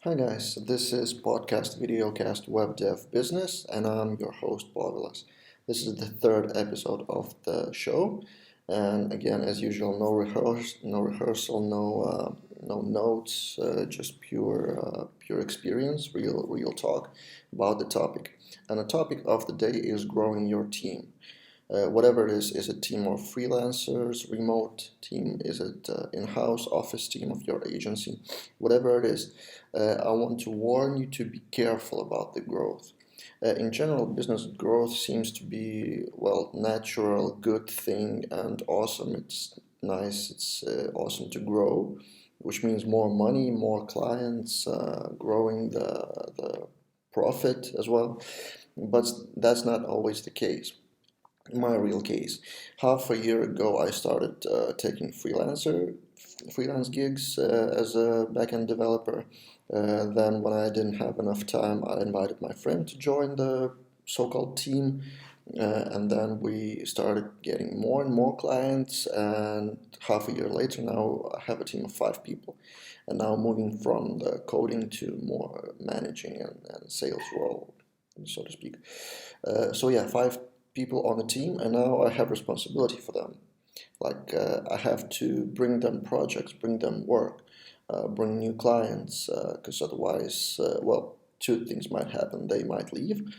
Hi guys, this is podcast videocast web dev business and I'm your host Bovilas. This is the third episode of the show, and again as usual no rehearsal, no notes, just pure experience, real talk about the topic. And the topic of the day is growing your team. Whatever it is a team of freelancers, remote team, is it in-house office team of your agency, whatever it is, I want to warn you to be careful about the growth. In general, business growth seems to be, well, natural, good thing and awesome. It's nice, it's awesome to grow, which means more money, more clients, growing the profit as well. But that's not always the case. My real case. Half a year ago, I started taking freelance gigs as a backend developer. Then, when I didn't have enough time, I invited my friend to join the so-called team, and then we started getting more and more clients. And half a year later, now I have a team of 5 people, and now moving from the coding to more managing and sales role, so to speak. So yeah, 5 people on the team, and now I have responsibility for them. Like I have to bring them projects, bring them work, bring new clients, because otherwise, well, two things might happen: they might leave,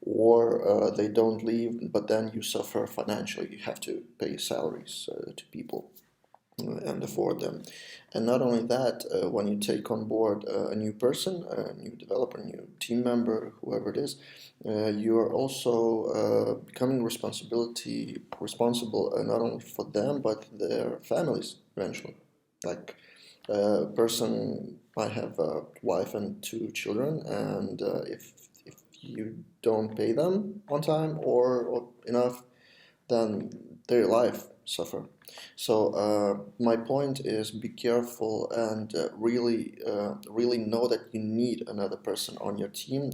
or they don't leave, but then you suffer financially. You have to pay salaries to people and afford them. And not only that, when you take on board a new person, a new developer, a new team member, whoever it is, you are also becoming responsible not only for them but their families eventually. Like a person might have a wife and 2 children, and if you don't pay them on time or enough, then their life suffer. So my point is, be careful and really know that you need another person on your team.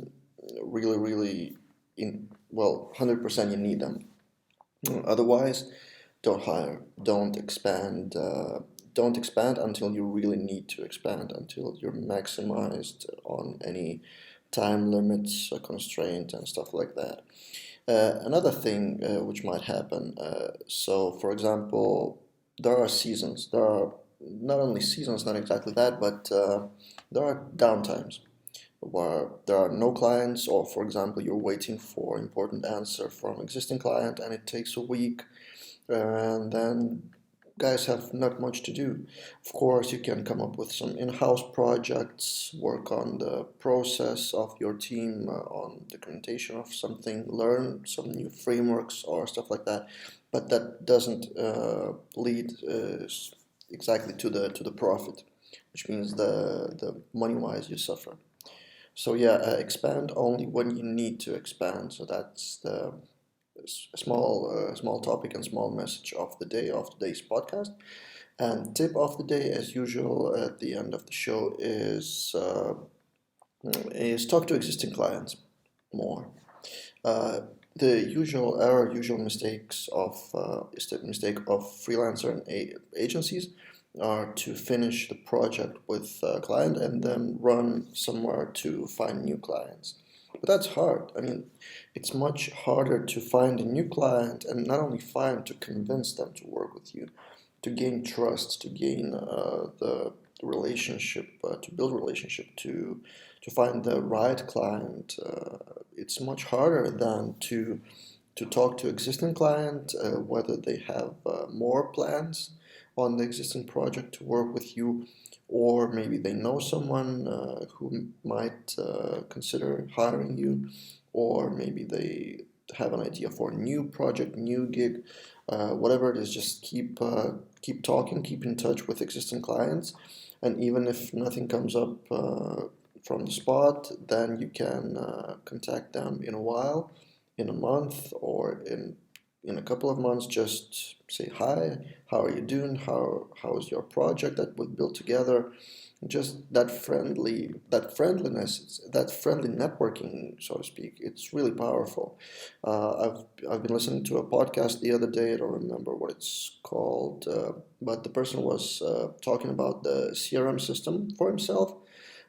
Really, in well, 100% you need them. Otherwise, don't hire, don't expand until you really need to expand, until you're maximized on any time limits, constraint, and stuff like that. Another thing which might happen, so for example, there are seasons. There are not only seasons, not exactly that, but there are downtimes where there are no clients, or for example, you're waiting for important answer from existing client and it takes a week, and then guys have not much to do. Of course, you can come up with some in-house projects, work on the process of your team, on documentation of something, learn some new frameworks or stuff like that. But that doesn't lead exactly to the profit, which means the money-wise you suffer. So yeah, expand only when you need to expand. So that's the small topic and small message of the day, of today's podcast. And tip of the day, as usual, at the end of the show is talk to existing clients more. Uh, the usual mistakes of mistake of freelancer and agencies are to finish the project with a client and then run somewhere to find new clients. But that's hard. I mean, it's much harder to find a new client, and not only find, to convince them to work with you, to gain trust, to gain the relationship, to build relationship, to find the right client. It's much harder than to talk to existing client, whether they have more plans on the existing project to work with you, or maybe they know someone who might consider hiring you, or maybe they have an idea for a new project, new gig, whatever it is. Just keep talking, keep in touch with existing clients, and even if nothing comes up from the spot, then you can contact them in a while, in a month, or in a couple of months. Just say hi, how are you doing, how's your project that we built together. Just that friendliness, that friendly networking, so to speak, it's really powerful. I've been listening to a podcast the other day. I don't remember what it's called, but the person was talking about the CRM system for himself,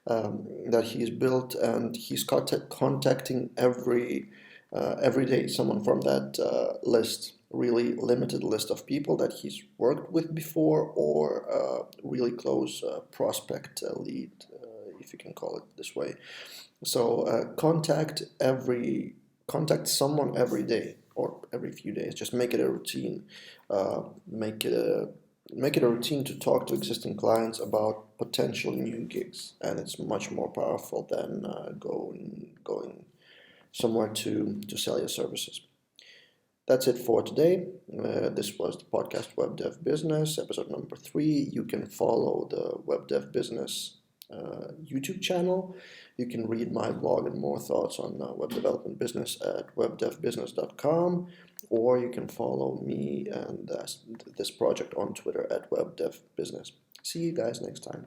that he's built, and he's contacting every day someone from that list, really limited list of people that he's worked with before, or really close prospect lead, if you can call it this way. So contact someone every day or every few days. Just make it a routine. Make it a routine to talk to existing clients about potential new gigs, and it's much more powerful than going somewhere to sell your services. That's it for today. This was the podcast Web Dev Business, episode number 3. You can follow the Web Dev Business YouTube channel. You can read my blog and more thoughts on web development business at webdevbusiness.com, or you can follow me and this project on Twitter at webdevbusiness. See you guys next time.